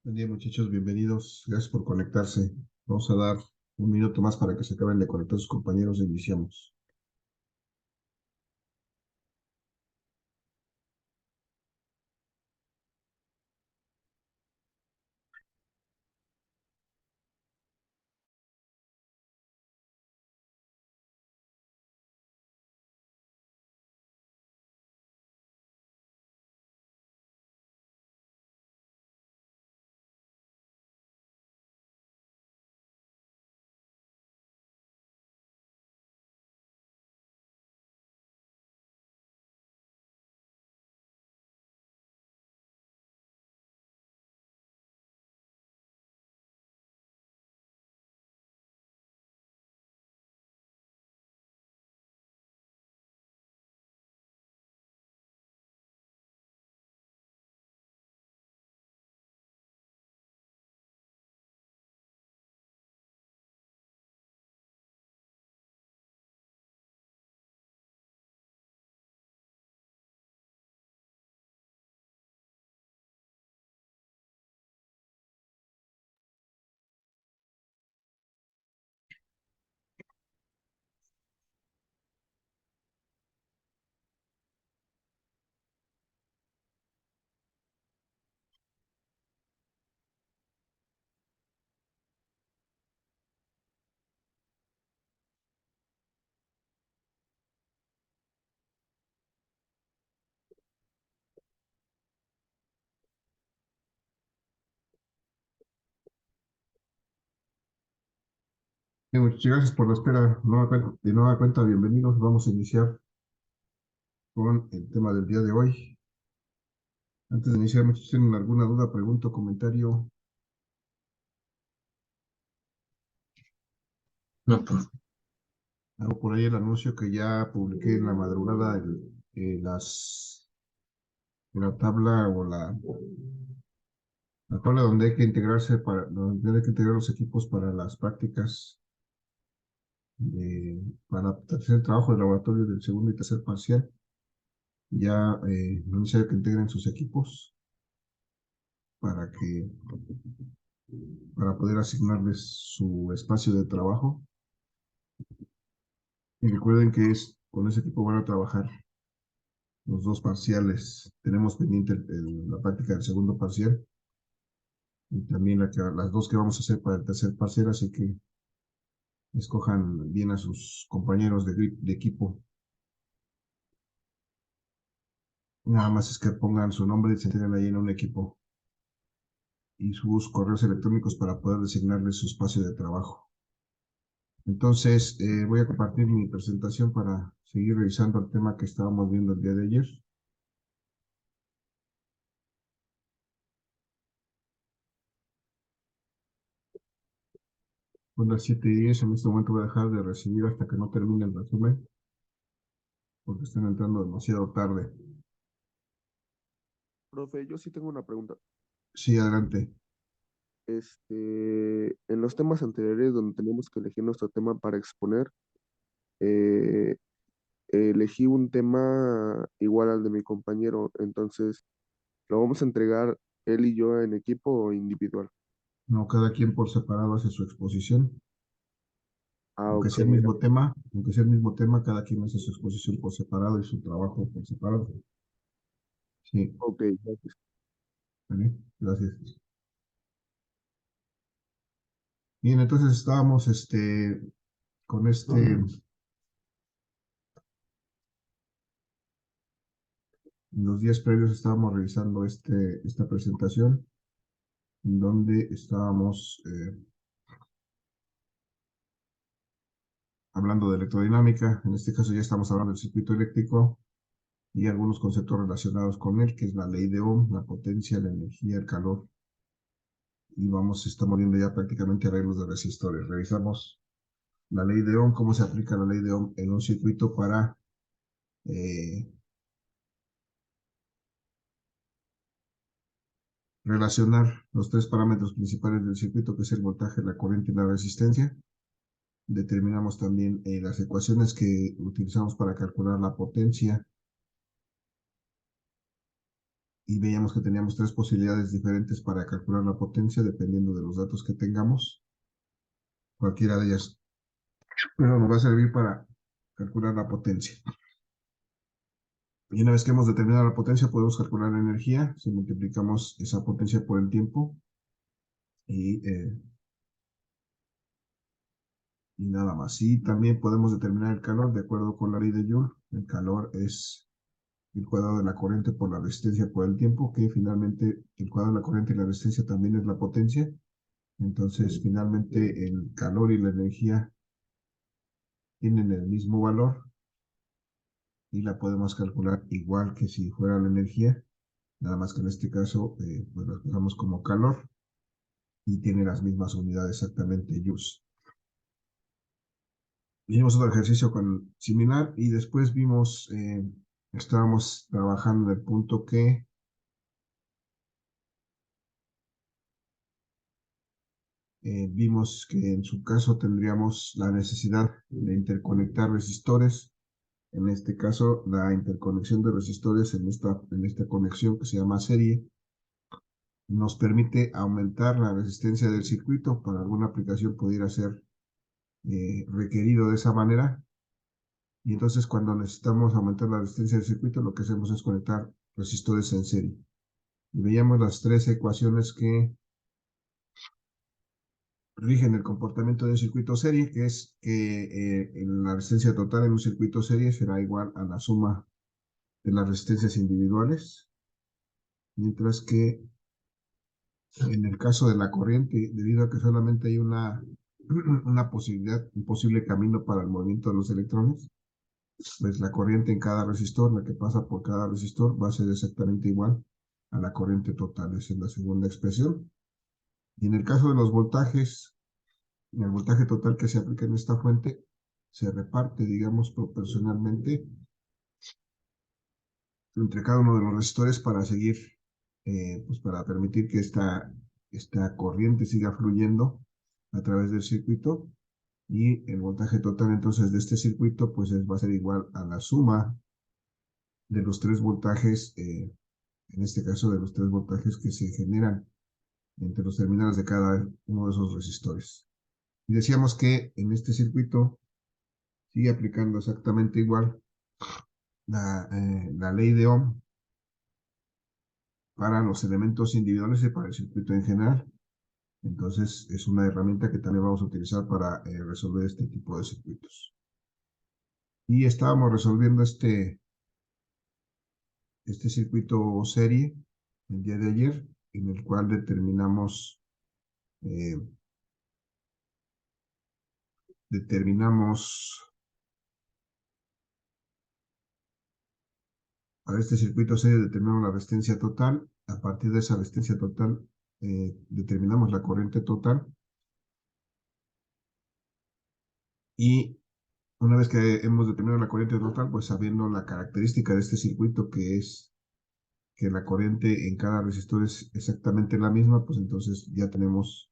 Buen día, muchachos, bienvenidos. Gracias por conectarse. Vamos a dar un minuto más para que se acaben de conectar sus compañeros e iniciamos. Bien, muchas gracias por la espera. De nueva cuenta, bienvenidos. Vamos a iniciar con el tema del día de hoy. Antes de iniciar, muchachos, ¿tienen alguna duda, pregunta o comentario? No, pues. Hago por ahí el anuncio que ya publiqué en la madrugada la tabla o la tabla donde hay que integrarse donde hay que integrar los equipos para las prácticas para hacer el trabajo de laboratorio del segundo y tercer parcial. Ya no es necesario que integren sus equipos para para poder asignarles su espacio de trabajo. Y recuerden que con ese equipo van a trabajar los dos parciales. Tenemos pendiente la práctica del segundo parcial y también las dos que vamos a hacer para el tercer parcial, así que escojan bien a sus compañeros de equipo. Nada más es que pongan su nombre y se integren ahí en un equipo y sus correos electrónicos para poder designarles su espacio de trabajo. Entonces, voy a compartir mi presentación para seguir revisando el tema que estábamos viendo el día de ayer. Son las 7:10, en este momento voy a dejar de recibir hasta que no termine el resumen, porque están entrando demasiado tarde. Profe, yo sí tengo una pregunta. Sí, adelante. En los temas anteriores donde teníamos que elegir nuestro tema para exponer, eh, elegí un tema igual al de mi compañero, entonces, ¿lo vamos a entregar él y yo en equipo o individual? No, cada quien por separado hace su exposición. Ah, Aunque ok, sea el mismo tema, aunque sea el mismo tema, cada quien hace su exposición por separado y su trabajo por separado. Sí, ok, gracias. ¿vale? Gracias. Bien, entonces estábamos con en los días previos estábamos revisando esta presentación, en donde estábamos hablando de electrodinámica. En este caso ya estamos hablando del circuito eléctrico y algunos conceptos relacionados con él, que es la ley de Ohm, la potencia, la energía, el calor. Y estamos viendo ya prácticamente arreglos de resistores. Revisamos la ley de Ohm, cómo se aplica la ley de Ohm en un circuito para eh, relacionar los tres parámetros principales del circuito, que es el voltaje, la corriente y la resistencia. Determinamos también las ecuaciones que utilizamos para calcular la potencia y veíamos que teníamos tres posibilidades diferentes para calcular la potencia dependiendo de los datos que tengamos. Cualquiera de ellas, pero nos va a servir para calcular la potencia. Y una vez que hemos determinado la potencia, podemos calcular la energía si multiplicamos esa potencia por el tiempo y nada más. Y también podemos determinar el calor de acuerdo con la ley de Joule. El calor es el cuadrado de la corriente por la resistencia por el tiempo, que finalmente el cuadrado de la corriente y la resistencia también es la potencia. Entonces, finalmente el calor y la energía tienen el mismo valor y la podemos calcular igual que si fuera la energía, nada más que en este caso pues la usamos como calor y tiene las mismas unidades exactamente, joules. Hicimos otro ejercicio similar y después vimos, estábamos trabajando en el punto que vimos que en su caso tendríamos la necesidad de interconectar resistores. En este caso, la interconexión de resistores en esta conexión que se llama serie nos permite aumentar la resistencia del circuito. Para alguna aplicación pudiera ser requerido de esa manera. Y entonces cuando necesitamos aumentar la resistencia del circuito, lo que hacemos es conectar resistores en serie. Y veíamos las tres ecuaciones que rigen el comportamiento de un circuito serie, que es que la resistencia total en un circuito serie será igual a la suma de las resistencias individuales, mientras que en el caso de la corriente, debido a que solamente hay una posibilidad, un posible camino para el movimiento de los electrones, pues la corriente en cada resistor, la que pasa por cada resistor, va a ser exactamente igual a la corriente total. Esa es la segunda expresión. Y en el caso de los voltajes, el voltaje total que se aplica en esta fuente se reparte, digamos, proporcionalmente entre cada uno de los resistores para seguir, pues para permitir que esta corriente siga fluyendo a través del circuito. Y el voltaje total entonces de este circuito pues va a ser igual a la suma de los tres voltajes, en este caso de los tres voltajes que se generan entre los terminales de cada uno de esos resistores. Y decíamos que en este circuito sigue aplicando exactamente igual la ley de Ohm para los elementos individuales y para el circuito en general. Entonces es una herramienta que también vamos a utilizar para resolver este tipo de circuitos. Y estábamos resolviendo este circuito serie el día de ayer, en el cual eh, para este circuito serie determinamos la resistencia total. A partir de esa resistencia total determinamos la corriente total. Y una vez que hemos determinado la corriente total, pues sabiendo la característica de este circuito, que es que la corriente en cada resistor es exactamente la misma, pues entonces ya tenemos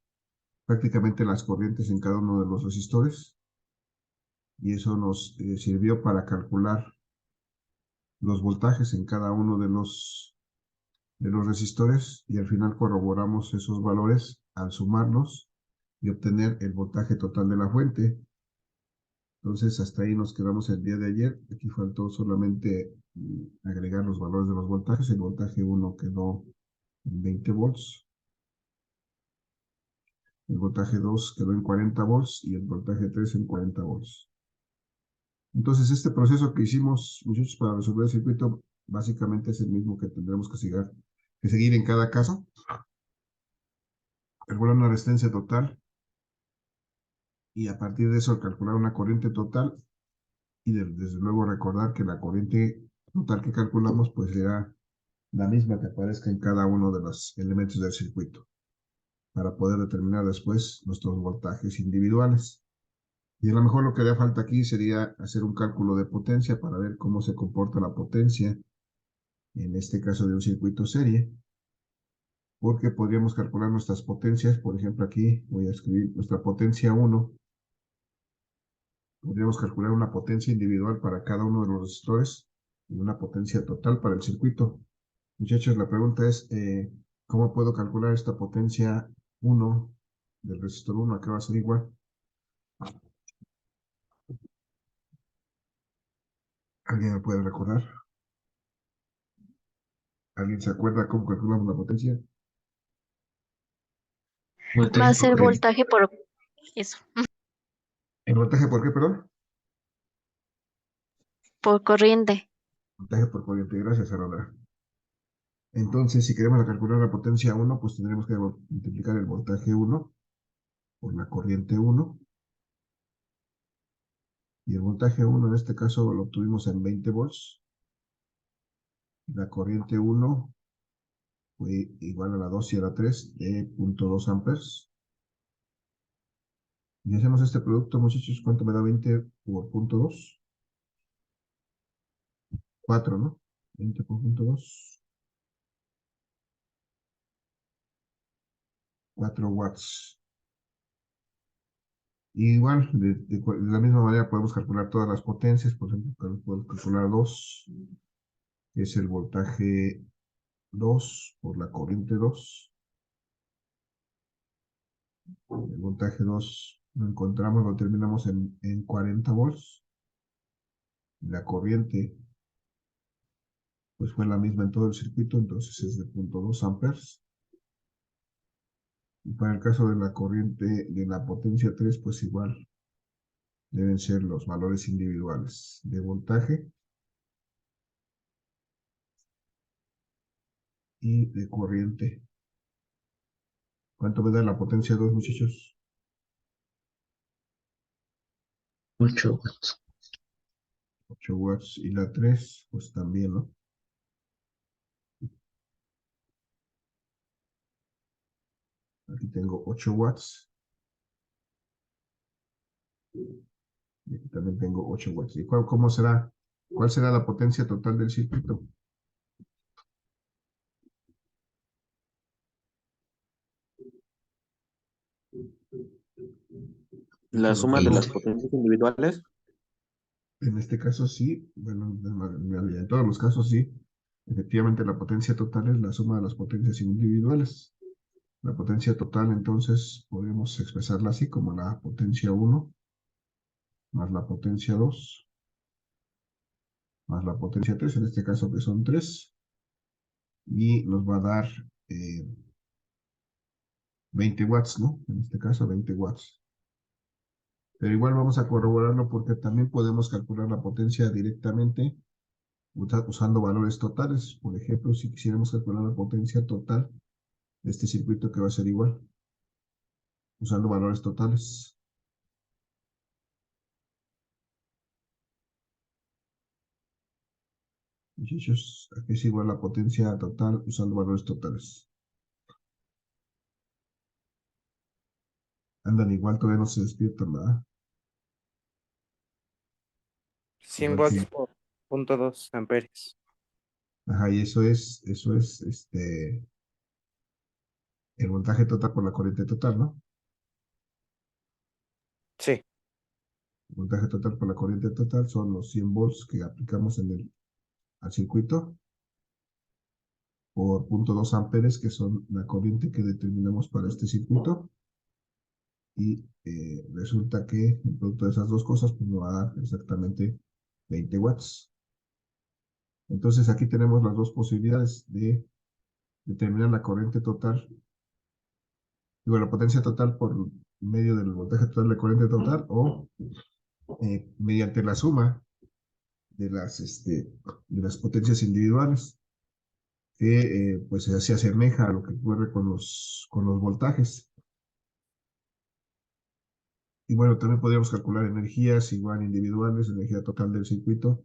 prácticamente las corrientes en cada uno de los resistores. Y eso nos sirvió para calcular los voltajes en cada uno de los resistores y al final corroboramos esos valores al sumarlos y obtener el voltaje total de la fuente. Entonces hasta ahí nos quedamos el día de ayer. Aquí faltó solamente agregar los valores de los voltajes. El voltaje 1 quedó en 20 volts. El voltaje 2 quedó en 40 volts y el voltaje 3 en 40 volts. Entonces este proceso que hicimos, muchachos, para resolver el circuito, básicamente es el mismo que tendremos que seguir en cada caso. Calcular una resistencia total y a partir de eso calcular una corriente total y desde luego recordar que la corriente total que calculamos pues será la misma que aparezca en cada uno de los elementos del circuito para poder determinar después nuestros voltajes individuales. Y a lo mejor lo que haría falta aquí sería hacer un cálculo de potencia para ver cómo se comporta la potencia, en este caso de un circuito serie, porque podríamos calcular nuestras potencias. Por ejemplo, aquí voy a escribir nuestra potencia 1. Podríamos calcular una potencia individual para cada uno de los resistores y una potencia total para el circuito. Muchachos, la pregunta es, ¿cómo puedo calcular esta potencia 1 del resistor 1? ¿A qué va a ser igual? ¿Alguien me puede recordar? ¿Alguien se acuerda cómo calculamos la potencia? Va Voltaje a por ser corriente. voltaje por eso, ¿El voltaje por qué, perdón? por corriente. Voltaje por corriente. Gracias, Sandra. Entonces, si queremos calcular la potencia 1, pues tendremos que multiplicar el voltaje 1 por la corriente 1. Y el voltaje 1 en este caso lo obtuvimos en 20 volts. La corriente 1 fue igual a la 2 y a la 3 de 0.2 amperes. Y hacemos este producto, muchachos, ¿cuánto me da 20 por 0.2? 4, ¿no? 20 por 0.2, 4 watts. Y igual, de la misma manera podemos calcular todas las potencias. Por ejemplo, podemos calcular 2, que es el voltaje 2 por la corriente 2. El voltaje 2 lo encontramos, lo terminamos en 40 volts. La corriente pues fue la misma en todo el circuito, entonces es de 0.2 amperes. Y para el caso de la corriente de la potencia 3, pues igual deben ser los valores individuales de voltaje y de corriente. ¿Cuánto me da la potencia 2, muchachos? 8 watts. 8 watts. Y la 3, pues también, ¿no? Aquí tengo 8 watts. Y aquí también tengo 8 watts. ¿Y cómo será? ¿Cuál será la potencia total del circuito? La Esto lo suma de tengo. las potencias individuales. En este caso sí, bueno, en todos los casos sí. Efectivamente, la potencia total es la suma de las potencias individuales. La potencia total, entonces, podemos expresarla así como la potencia 1 más la potencia 2 más la potencia 3, en este caso que son 3, y nos va a dar 20 watts, ¿no? En este caso 20 watts. Pero igual vamos a corroborarlo porque también podemos calcular la potencia directamente usando valores totales. Por ejemplo, si quisiéramos calcular la potencia total de este circuito, que va a ser igual, usando valores totales. Muchachos, aquí es igual la potencia total usando valores totales. Andan igual, todavía no se despiertan, ¿verdad? 100 Igual watts sí. por 0.2 amperes. Ajá, y eso es el voltaje total por la corriente total, ¿no? Sí, El voltaje total por la corriente total son los 100 volts que aplicamos al circuito por 0.2 amperes, que son la corriente que determinamos para este circuito. Y resulta que el producto de esas dos cosas pues, nos va a dar exactamente 20 watts. Entonces aquí tenemos las dos posibilidades de determinar la corriente total, digo, la potencia total por medio del voltaje total de corriente total o mediante la suma de las potencias individuales, que pues se asemeja a lo que ocurre con los voltajes. Y bueno, también podríamos calcular energías igual individuales, energía total del circuito,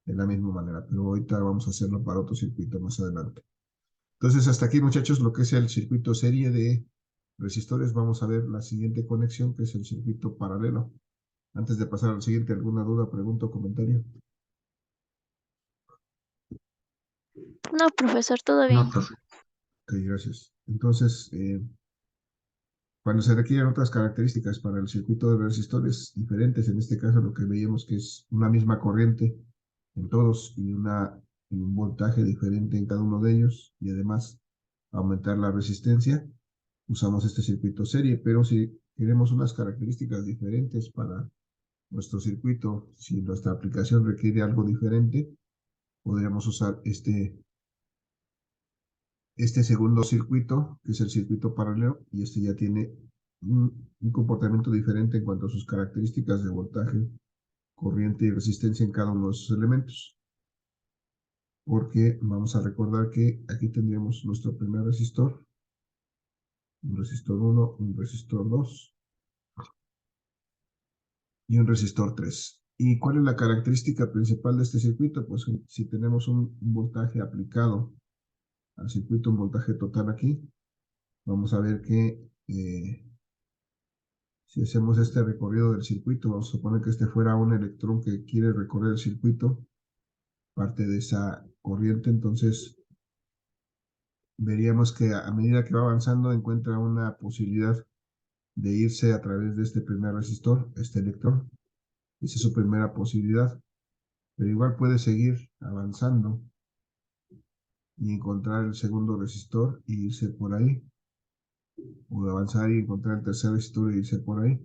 de la misma manera, pero ahorita vamos a hacerlo para otro circuito más adelante. Entonces, hasta aquí, muchachos, lo que es el circuito serie de resistores. Vamos a ver la siguiente conexión, que es el circuito paralelo. Antes de pasar al siguiente, ¿alguna duda, pregunta o comentario? No, profesor, todo No, bien. profe. Ok, gracias. Entonces, cuando se requieren otras características para el circuito de resistores diferentes, en este caso lo que veíamos que es una misma corriente en todos y una un voltaje diferente en cada uno de ellos y además aumentar la resistencia, usamos este circuito serie, pero si queremos unas características diferentes para nuestro circuito, si nuestra aplicación requiere algo diferente, podríamos usar este segundo circuito, que es el circuito paralelo, y este ya tiene un comportamiento diferente en cuanto a sus características de voltaje, corriente y resistencia en cada uno de sus elementos. Porque vamos a recordar que aquí tendríamos nuestro primer resistor, un resistor 1, un resistor 2 y un resistor 3. ¿Y cuál es la característica principal de este circuito? Pues si tenemos un voltaje aplicado al circuito, un voltaje total aquí, vamos a ver que si hacemos este recorrido del circuito, vamos a suponer que este fuera un electrón que quiere recorrer el circuito, parte de esa corriente, entonces veríamos que a medida que va avanzando encuentra una posibilidad de irse a través de este primer resistor, este electrón. Esa es su primera posibilidad, pero igual puede seguir avanzando y encontrar el segundo resistor y irse por ahí, o avanzar y encontrar el tercer resistor y irse por ahí.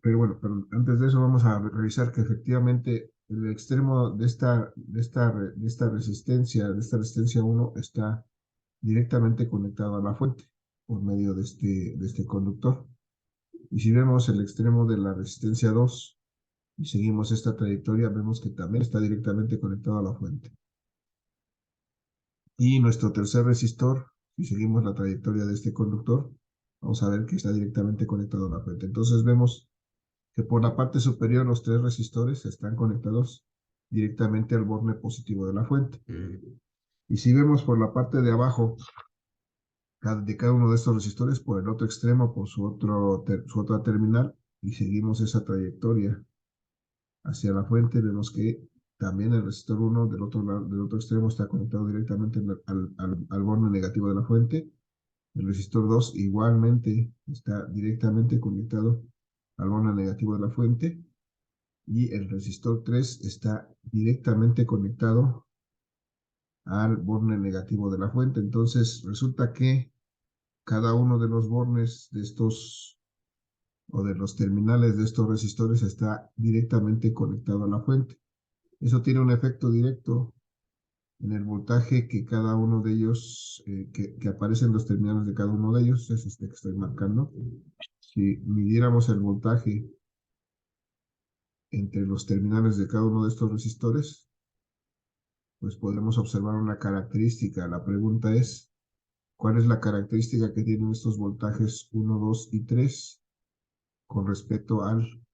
Pero bueno, pero antes de eso vamos a revisar que efectivamente el extremo de esta resistencia 1 está directamente conectado a la fuente por medio de este conductor. Y si vemos el extremo de la resistencia 2 y seguimos esta trayectoria, vemos que también está directamente conectado a la fuente. Y nuestro tercer resistor, si seguimos la trayectoria de este conductor, vamos a ver que está directamente conectado a la fuente. Entonces vemos que por la parte superior los 3 resistores están conectados directamente al borne positivo de la fuente. Y si vemos por la parte de abajo de cada uno de estos resistores, por el otro extremo, por su otra terminal, y seguimos esa trayectoria hacia la fuente, vemos que también el resistor 1 del otro extremo está conectado directamente al borne negativo de la fuente. El resistor 2 igualmente está directamente conectado al borne negativo de la fuente. Y el resistor 3 está directamente conectado al borne negativo de la fuente. Entonces resulta que cada uno de los bornes de estos o de los terminales de estos resistores está directamente conectado a la fuente. Eso tiene un efecto directo en el voltaje que cada uno de ellos, que aparece en los terminales de cada uno de ellos, es este que estoy marcando. Si midiéramos el voltaje entre los terminales de cada uno de estos resistores, pues podremos observar una característica. La pregunta es, ¿cuál es la característica que tienen estos voltajes 1, 2 y 3 con respecto al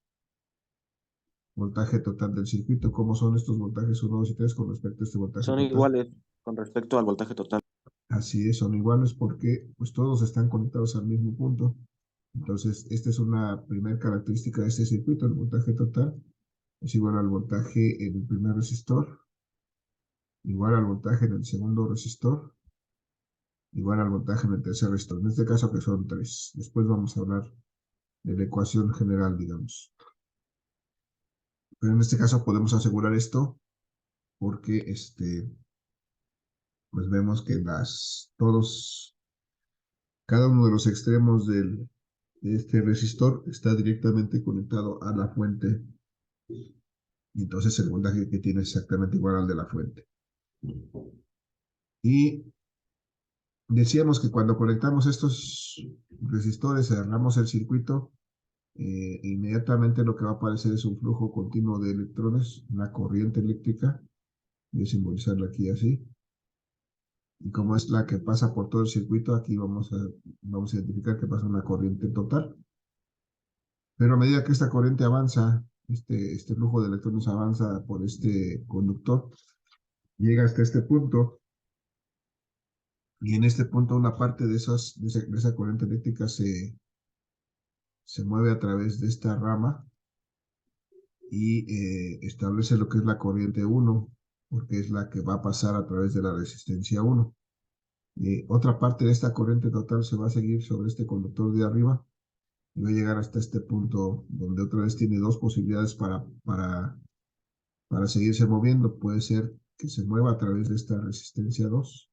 voltaje total del circuito? ¿Cómo son estos voltajes 1, 2 y 3 con respecto a este voltaje Son total? iguales con respecto al voltaje total. Así es, son iguales porque pues todos están conectados al mismo punto. Entonces, esta es una primera característica de este circuito. El voltaje total es igual al voltaje en el primer resistor, igual al voltaje en el segundo resistor, igual al voltaje en el tercer resistor. En este caso que son 3. Después vamos a hablar de la ecuación general, digamos. Pero en este caso podemos asegurar esto porque pues vemos que cada uno de los extremos de este resistor está directamente conectado a la fuente. Y entonces el voltaje que tiene es exactamente igual al de la fuente. Y decíamos que cuando conectamos estos resistores, cerramos el circuito, inmediatamente lo que va a aparecer es un flujo continuo de electrones, una corriente eléctrica. Voy a simbolizarlo aquí así. Y como es la que pasa por todo el circuito, aquí vamos a identificar que pasa una corriente total. Pero a medida que esta corriente avanza, este flujo de electrones avanza por este conductor, llega hasta este punto, y en este punto una parte de esa corriente eléctrica se mueve a través de esta rama y establece lo que es la corriente 1, porque es la que va a pasar a través de la resistencia 1. Otra parte de esta corriente total se va a seguir sobre este conductor de arriba y va a llegar hasta este punto donde otra vez tiene dos posibilidades para para seguirse moviendo. Puede ser que se mueva a través de esta resistencia 2.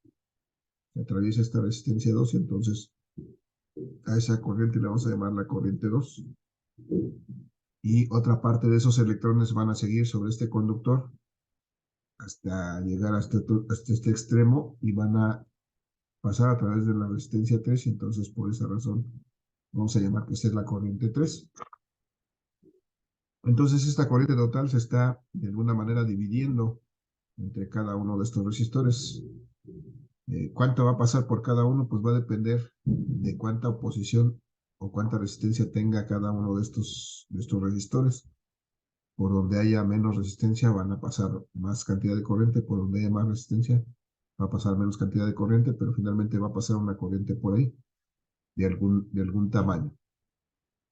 Atraviesa esta resistencia 2 y entonces a esa corriente le vamos a llamar la corriente 2. Y otra parte de esos electrones van a seguir sobre este conductor hasta llegar hasta este extremo y van a pasar a través de la resistencia 3 y entonces por esa razón vamos a llamar que esta es la corriente 3. Entonces esta corriente total se está de alguna manera dividiendo entre cada uno de estos resistores. ¿Cuánto va a pasar por cada uno? Pues va a depender de cuánta oposición o cuánta resistencia tenga cada uno de estos resistores. Por donde haya menos resistencia van a pasar más cantidad de corriente, por donde haya más resistencia va a pasar menos cantidad de corriente, pero finalmente va a pasar una corriente por ahí de algún tamaño.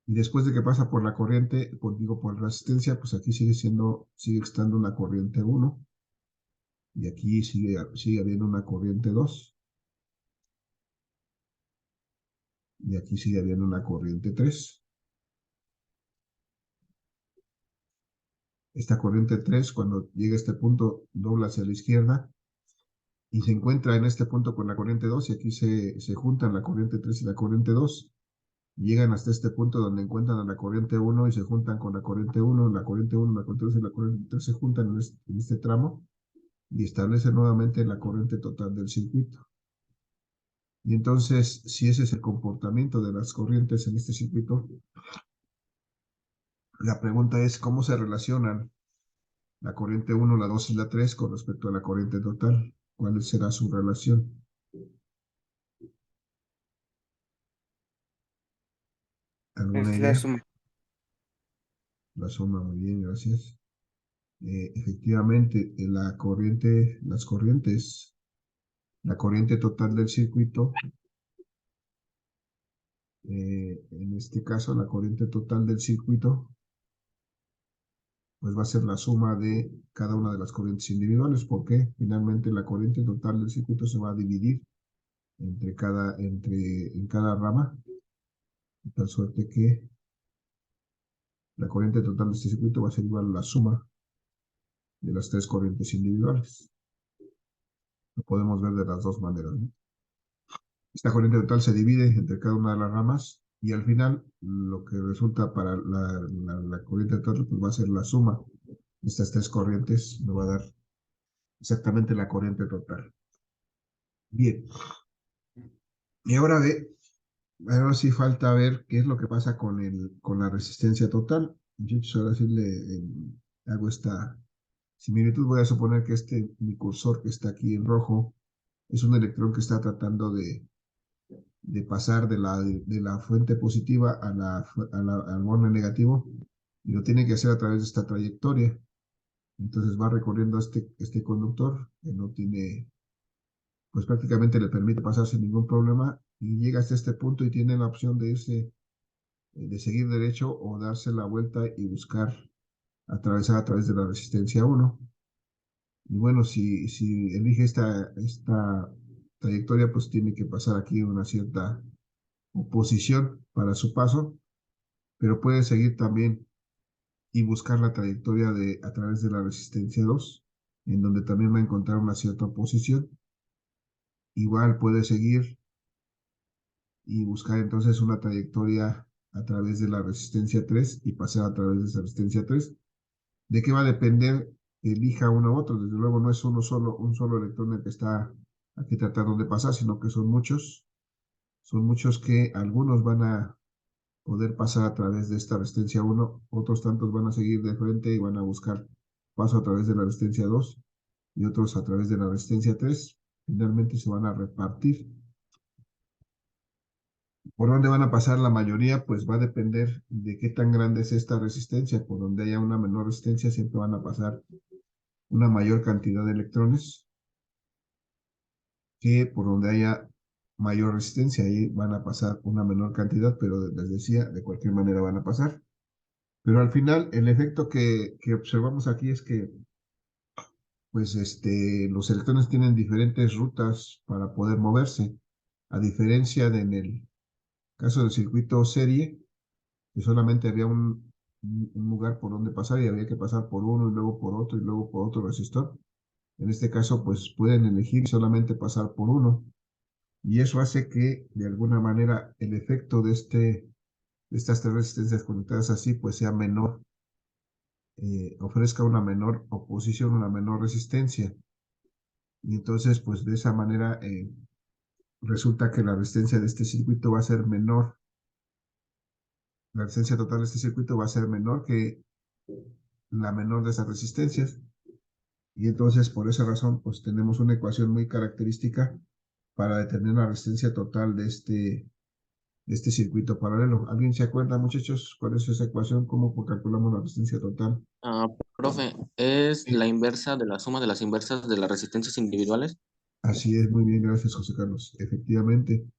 Y después de que pasa por la corriente, por resistencia, pues aquí sigue estando una corriente 1. Y aquí sigue habiendo una corriente 2. Y aquí sigue habiendo una corriente 3. Esta corriente 3, cuando llega a este punto, dobla hacia la izquierda y se encuentra en este punto con la corriente 2 y aquí se juntan la corriente 3 y la corriente 2. Llegan hasta este punto donde encuentran a la corriente 1 y se juntan con la corriente 1, la corriente 1, la corriente 2 y la corriente 3 se juntan en este tramo y establecen nuevamente la corriente total del circuito. Y entonces, si ese es el comportamiento de las corrientes en este circuito, la pregunta es cómo se relacionan la corriente 1, la 2 y la 3 con respecto a la corriente total. ¿Cuál será su relación? ¿Alguna Es idea? la suma. La suma, muy bien, gracias. Efectivamente, la corriente total del circuito, en este caso la corriente total del circuito, pues va a ser la suma de cada una de las corrientes individuales, porque finalmente la corriente total del circuito se va a dividir en cada rama, de tal suerte que la corriente total de este circuito va a ser igual a la suma de las tres corrientes individuales. Lo podemos ver de las dos maneras, ¿no? Esta corriente total se divide entre cada una de las ramas y al final lo que resulta para la corriente total pues va a ser la suma de estas tres corrientes, nos va a dar exactamente la corriente total. Bien. Y ahora sí falta ver qué es lo que pasa con la resistencia total. Entonces ahora sí hago esta similitud. Voy a suponer que mi cursor que está aquí en rojo es un electrón que está tratando de pasar de la fuente positiva al borde negativo y lo tiene que hacer a través de esta trayectoria. Entonces va recorriendo este conductor que no tiene, pues prácticamente le permite pasar sin ningún problema y llega hasta este punto y tiene la opción de irse, de seguir derecho o darse la vuelta y buscar atravesar a través de la resistencia 1. Y bueno, si elige esta trayectoria, pues tiene que pasar aquí una cierta oposición para su paso, pero puede seguir también y buscar la trayectoria a través de la resistencia 2, en donde también va a encontrar una cierta oposición. Igual puede seguir y buscar entonces una trayectoria a través de la resistencia 3 y pasar a través de esa resistencia 3. ¿De qué va a depender que elija uno u otro? Desde luego no es un solo electrón el que está aquí tratando de pasar, sino que son muchos. Son muchos que algunos van a poder pasar a través de esta resistencia 1, otros tantos van a seguir de frente y van a buscar paso a través de la resistencia 2 y otros a través de la resistencia 3. Finalmente se van a repartir. ¿Por dónde van a pasar la mayoría? Pues va a depender de qué tan grande es esta resistencia. Por donde haya una menor resistencia siempre van a pasar una mayor cantidad de electrones que por donde haya mayor resistencia, ahí van a pasar una menor cantidad, pero les decía, de cualquier manera van a pasar. Pero al final, el efecto que observamos aquí es que pues los electrones tienen diferentes rutas para poder moverse, a diferencia de en el caso del circuito serie, que solamente había un un lugar por donde pasar y había que pasar por uno y luego por otro y luego por otro resistor. En este caso, pues pueden elegir solamente pasar por uno. Y eso hace que, de alguna manera, el efecto de estas tres resistencias conectadas así, pues sea menor, ofrezca una menor oposición, una menor resistencia. Y entonces, pues de esa manera, resulta que la resistencia de este circuito va a ser menor. La resistencia total de este circuito va a ser menor que la menor de esas resistencias. Y entonces, por esa razón, pues tenemos una ecuación muy característica para determinar la resistencia total de este circuito paralelo. ¿Alguien se acuerda, muchachos, cuál es esa ecuación? ¿Cómo calculamos la resistencia total? Profe, ¿es Sí. la inversa de la suma de las inversas de las resistencias individuales? Así es, muy bien, gracias, José Carlos. Efectivamente,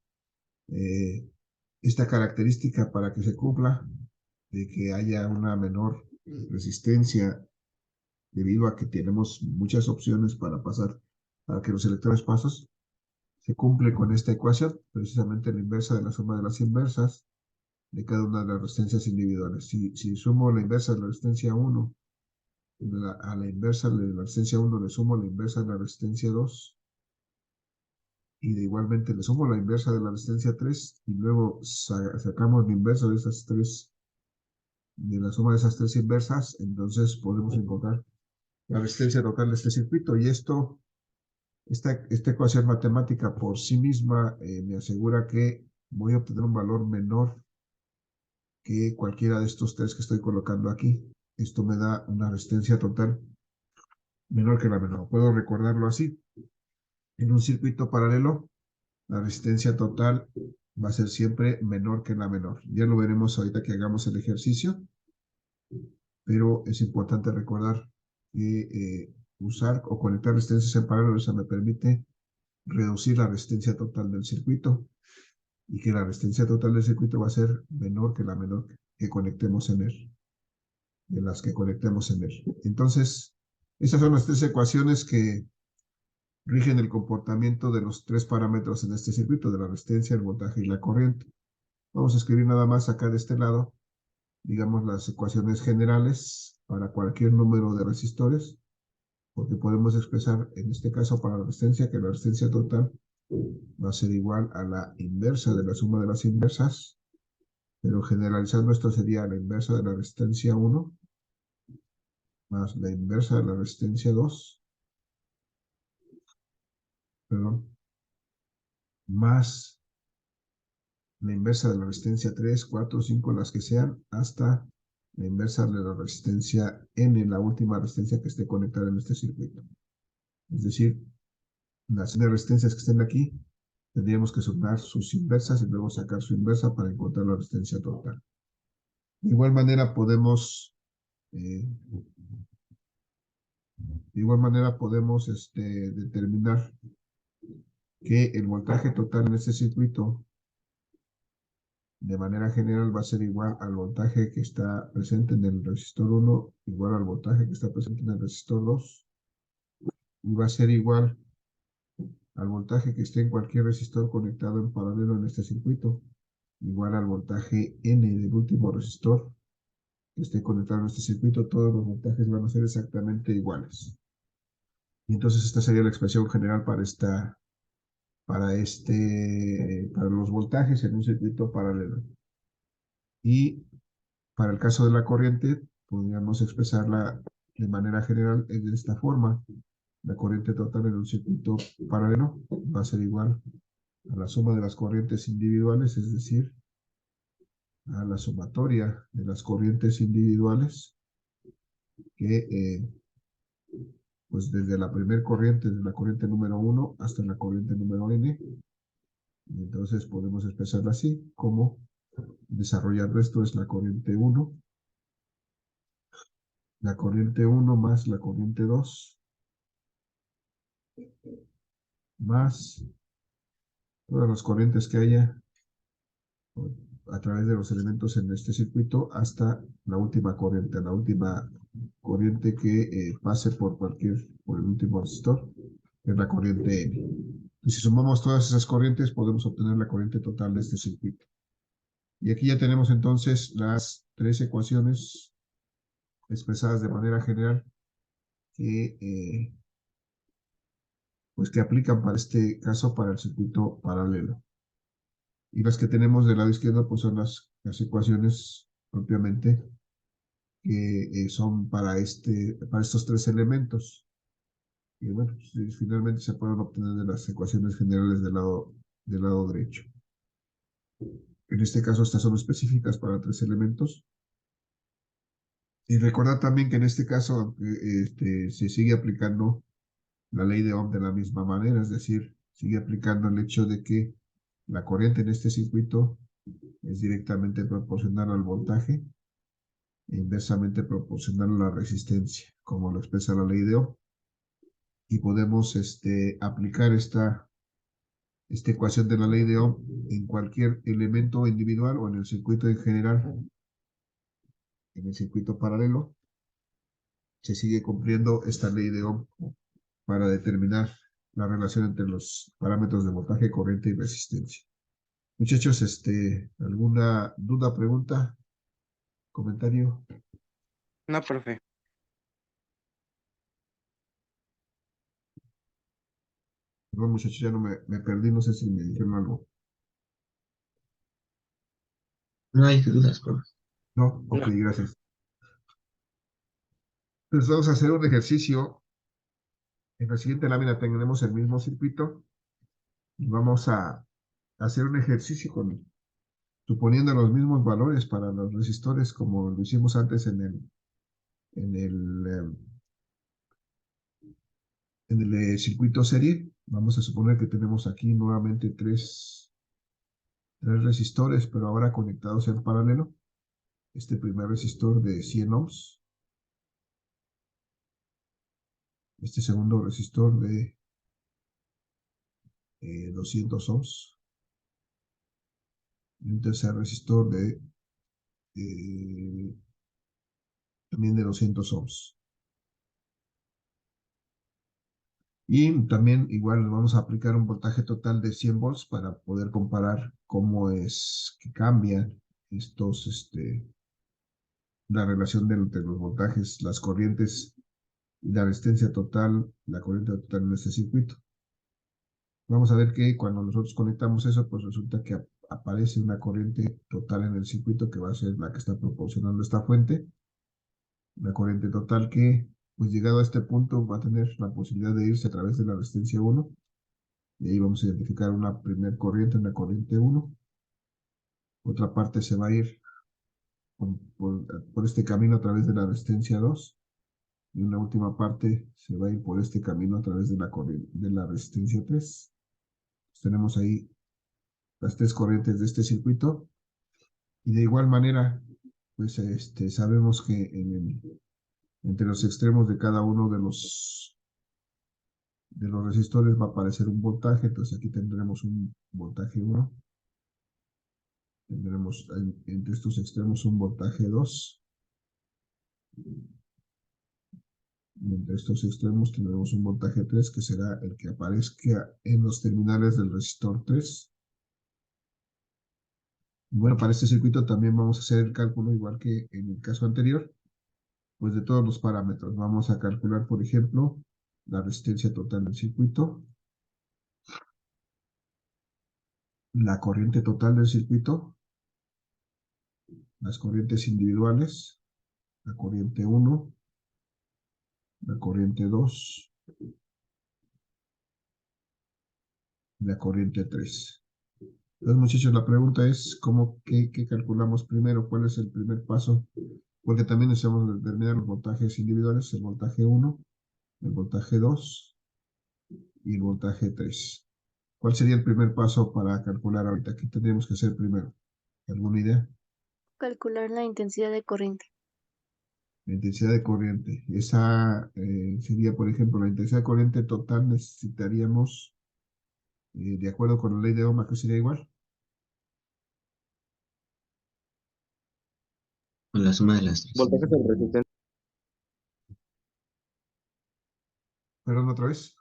esta característica para que se cumpla, de que haya una menor resistencia debido a que tenemos muchas opciones para pasar, para que los electrones pasen, se cumple con esta ecuación, precisamente la inversa de la suma de las inversas de cada una de las resistencias individuales. Si sumo la inversa de la resistencia 1 a la inversa de la resistencia 1 le sumo la inversa de la resistencia 2 y igualmente le sumo la inversa de la resistencia 3 y luego sacamos la inversa de esas tres, de la suma de esas tres inversas, entonces podemos encontrar la resistencia total de este circuito. Y esta ecuación matemática por sí misma me asegura que voy a obtener un valor menor que cualquiera de estos tres que estoy colocando aquí. Esto me da una resistencia total menor que la menor. Puedo recordarlo así. En un circuito paralelo, la resistencia total va a ser siempre menor que la menor. Ya lo veremos ahorita que hagamos el ejercicio, pero es importante recordar que usar o conectar resistencias en paralelo, eso me permite reducir la resistencia total del circuito y que la resistencia total del circuito va a ser menor que la menor que conectemos en él, de las que conectemos en él. Entonces, esas son las tres ecuaciones que rigen el comportamiento de los tres parámetros en este circuito, de la resistencia, el voltaje y la corriente. Vamos a escribir nada más acá de este lado, digamos, las ecuaciones generales para cualquier número de resistores, porque podemos expresar, en este caso, para la resistencia, que la resistencia total va a ser igual a la inversa de la suma de las inversas, pero generalizando esto sería la inversa de la resistencia 1 más la inversa de la resistencia 2, perdón, más la inversa de la resistencia 3, 4, 5, las que sean, hasta la inversa de la resistencia N, la última resistencia que esté conectada en este circuito. Es decir, las N resistencias que estén aquí, tendríamos que sumar sus inversas y luego sacar su inversa para encontrar la resistencia total. De igual manera podemos determinar que el voltaje total en este circuito de manera general va a ser igual al voltaje que está presente en el resistor 1, igual al voltaje que está presente en el resistor 2, y va a ser igual al voltaje que esté en cualquier resistor conectado en paralelo en este circuito, igual al voltaje N del último resistor que esté conectado en este circuito. Todos los voltajes van a ser exactamente iguales. Y entonces esta sería la expresión general para los voltajes en un circuito paralelo. Y para el caso de la corriente, podríamos expresarla de manera general de esta forma. La corriente total en un circuito paralelo va a ser igual a la suma de las corrientes individuales, es decir, a la sumatoria de las corrientes individuales, que pues desde la primera corriente, desde la corriente número 1 hasta la corriente número n. Y entonces podemos expresarla así, como desarrollando esto es la corriente 1 más la corriente 2 más todas las corrientes que haya a través de los elementos en este circuito hasta la última corriente que pase por el último resistor, que es la corriente N. Y si sumamos todas esas corrientes, podemos obtener la corriente total de este circuito. Y aquí ya tenemos entonces las tres ecuaciones expresadas de manera general que, pues que aplican para este caso para el circuito paralelo. Y las que tenemos del lado izquierdo pues son las ecuaciones propiamente que son para estos tres elementos. Y bueno, pues, finalmente se pueden obtener de las ecuaciones generales del lado derecho. En este caso estas son específicas para tres elementos. Y recordar también que en este caso, aunque se sigue aplicando la ley de Ohm de la misma manera, es decir, sigue aplicando el hecho de que la corriente en este circuito es directamente proporcional al voltaje e inversamente proporcional a la resistencia, como lo expresa la ley de Ohm. Y podemos aplicar esta ecuación de la ley de Ohm en cualquier elemento individual o en el circuito en general, en el circuito paralelo. Se sigue cumpliendo esta ley de Ohm para determinar la relación entre los parámetros de voltaje, corriente y resistencia. Muchachos, ¿alguna duda, pregunta, comentario? No, profe. Perdón, muchachos, ya no me perdí, no sé si me dijeron algo. No hay dudas, profe. No, ok, gracias. Entonces vamos a hacer un ejercicio. En la siguiente lámina tenemos el mismo circuito y vamos a hacer un ejercicio suponiendo los mismos valores para los resistores como lo hicimos antes en el circuito serie. Vamos a suponer que tenemos aquí nuevamente tres resistores, pero ahora conectados en paralelo. Este primer resistor de 100 ohms. Este segundo resistor de 200 ohms. Y un tercer resistor también de 200 ohms. Y también igual vamos a aplicar un voltaje total de 100 volts para poder comparar cómo es que cambian la relación entre los voltajes, las corrientes y la resistencia total, la corriente total en este circuito. Vamos a ver que cuando nosotros conectamos eso, pues resulta que aparece una corriente total en el circuito que va a ser la que está proporcionando esta fuente. Una corriente total que, pues llegado a este punto, va a tener la posibilidad de irse a través de la resistencia 1. Y ahí vamos a identificar una primer corriente, una corriente 1. Otra parte se va a ir por este camino a través de la resistencia 2. Y una última parte se va a ir por este camino a través de la resistencia 3. Pues tenemos ahí las tres corrientes de este circuito. Y de igual manera, pues sabemos que entre los extremos de cada uno de los resistores va a aparecer un voltaje. Entonces aquí tendremos un voltaje 1. Tendremos entre estos extremos un voltaje 2. Y entre estos extremos tendremos un voltaje 3 que será el que aparezca en los terminales del resistor 3. Y bueno, para este circuito también vamos a hacer el cálculo igual que en el caso anterior, pues de todos los parámetros. Vamos a calcular, por ejemplo, la resistencia total del circuito, la corriente total del circuito, las corrientes individuales, la corriente 1, la corriente 2, la corriente 3. Entonces, muchachos, la pregunta es, ¿qué calculamos primero? ¿Cuál es el primer paso? Porque también necesitamos determinar los voltajes individuales, el voltaje 1, el voltaje 2 y el voltaje 3. ¿Cuál sería el primer paso para calcular ahorita? ¿Qué tendríamos que hacer primero? ¿Alguna idea? Calcular la intensidad de corriente. La intensidad de corriente. Esa sería, por ejemplo, la intensidad de corriente total necesitaríamos, de acuerdo con la ley de Ohm, ¿qué sería igual? Con la suma de las tres. Voltaje sobre resistencia. Perdón, otra vez.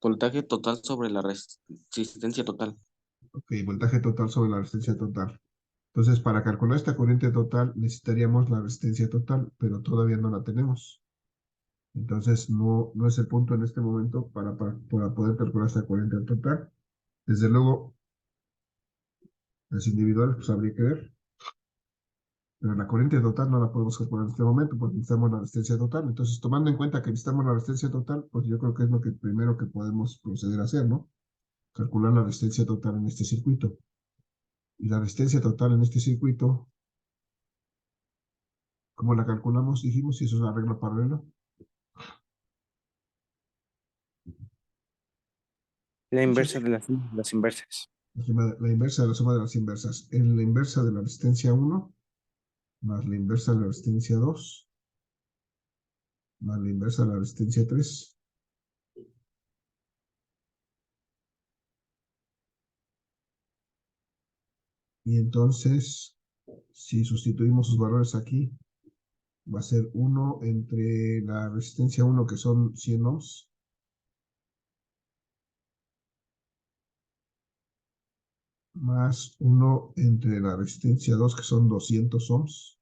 Voltaje total sobre la resistencia total. Ok, voltaje total sobre la resistencia total. Entonces, para calcular esta corriente total, necesitaríamos la resistencia total, pero todavía no la tenemos. Entonces, no es el punto en este momento para poder calcular esta corriente total. Desde luego, las individuales, pues habría que ver. Pero la corriente total no la podemos calcular en este momento porque necesitamos la resistencia total. Entonces, tomando en cuenta que necesitamos la resistencia total, pues yo creo que es lo que primero que podemos proceder a hacer, ¿no? Calcular la resistencia total en este circuito. Y la resistencia total en este circuito, ¿cómo la calculamos? Dijimos, si eso es una regla paralela. La inversa de las inversas. La inversa de la suma de las inversas. En la inversa de la resistencia 1 más la inversa de la resistencia 2 más la inversa de la resistencia 3. Y entonces, si sustituimos sus valores aquí, va a ser 1 entre la resistencia 1, que son 100 ohms, más 1 entre la resistencia 2, que son 200 ohms,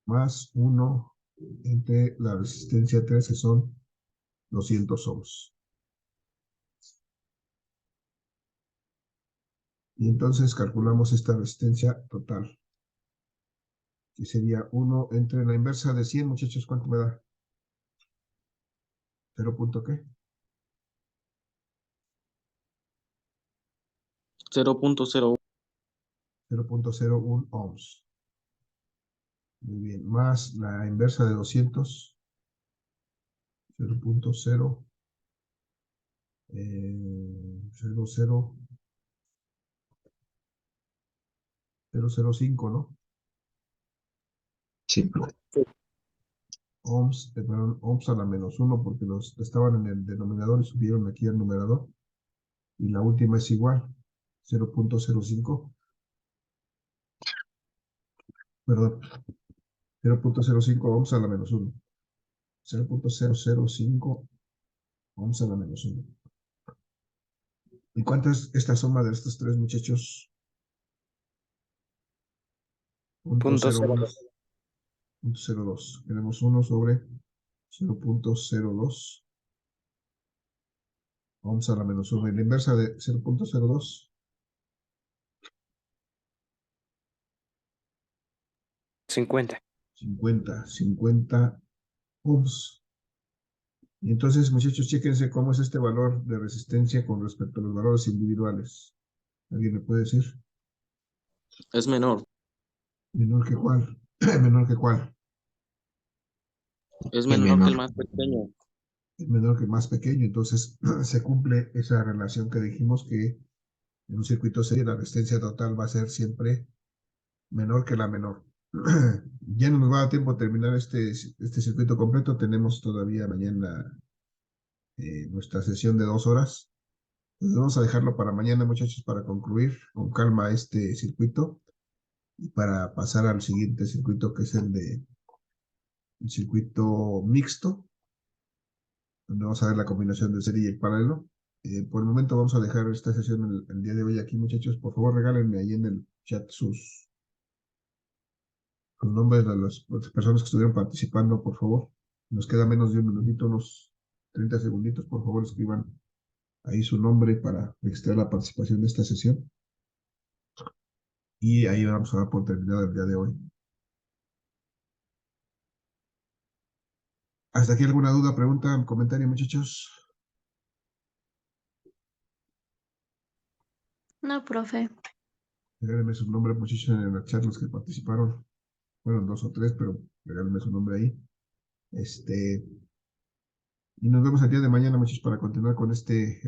más 1 entre la resistencia 3, que son 200 ohms. Y entonces calculamos esta resistencia total, que sería 1 entre la inversa de 100, muchachos, ¿cuánto me da? ¿0 punto qué? 0.01. 0.01 ohms. Muy bien, más la inversa de 200, 0.0, 0.005, ¿no? Sí, profe. Ohms, perdón, ohms a la -1 porque los estaban en el denominador y subieron aquí al numerador. Y la última es igual, 0.05. Perdón, 0.05 ohms a la -1. 0.005 ohms a la -1. ¿Y cuánto es esta suma de estos tres, muchachos? Punto 0.02. 0.02. Tenemos 1 sobre 0.02 ohms a la -1. Y la inversa de 0.02. 50. 50 ohms. Y entonces, muchachos, chéquense cómo es este valor de resistencia con respecto a los valores individuales. ¿Alguien me puede decir? Es menor. ¿Menor que cuál? ¿Menor que cuál? Es El menor que el menor. más pequeño. Es menor que el más pequeño. Entonces, se cumple esa relación que dijimos que en un circuito serie la resistencia total va a ser siempre menor que la menor. Ya no nos va a dar tiempo a terminar este circuito completo. Tenemos todavía mañana nuestra sesión de 2 horas. Entonces vamos a dejarlo para mañana, muchachos, para concluir con calma este circuito y para pasar al siguiente circuito, que es el circuito mixto, donde vamos a ver la combinación de serie y el paralelo. Por el momento vamos a dejar esta sesión el día de hoy aquí, muchachos. Por favor, regálenme ahí en el chat sus nombres de las personas que estuvieron participando, por favor. Nos queda menos de un minutito, unos 30 segunditos. Por favor, escriban ahí su nombre para registrar la participación de esta sesión. Y ahí vamos a dar por terminado el día de hoy. ¿Hasta aquí alguna duda, pregunta, comentario, muchachos? No, profe. Regálenme su nombre, muchachos, en el chat los que participaron. Fueron 2 o 3, pero regálenme su nombre ahí. Y nos vemos el día de mañana, muchachos, para continuar con este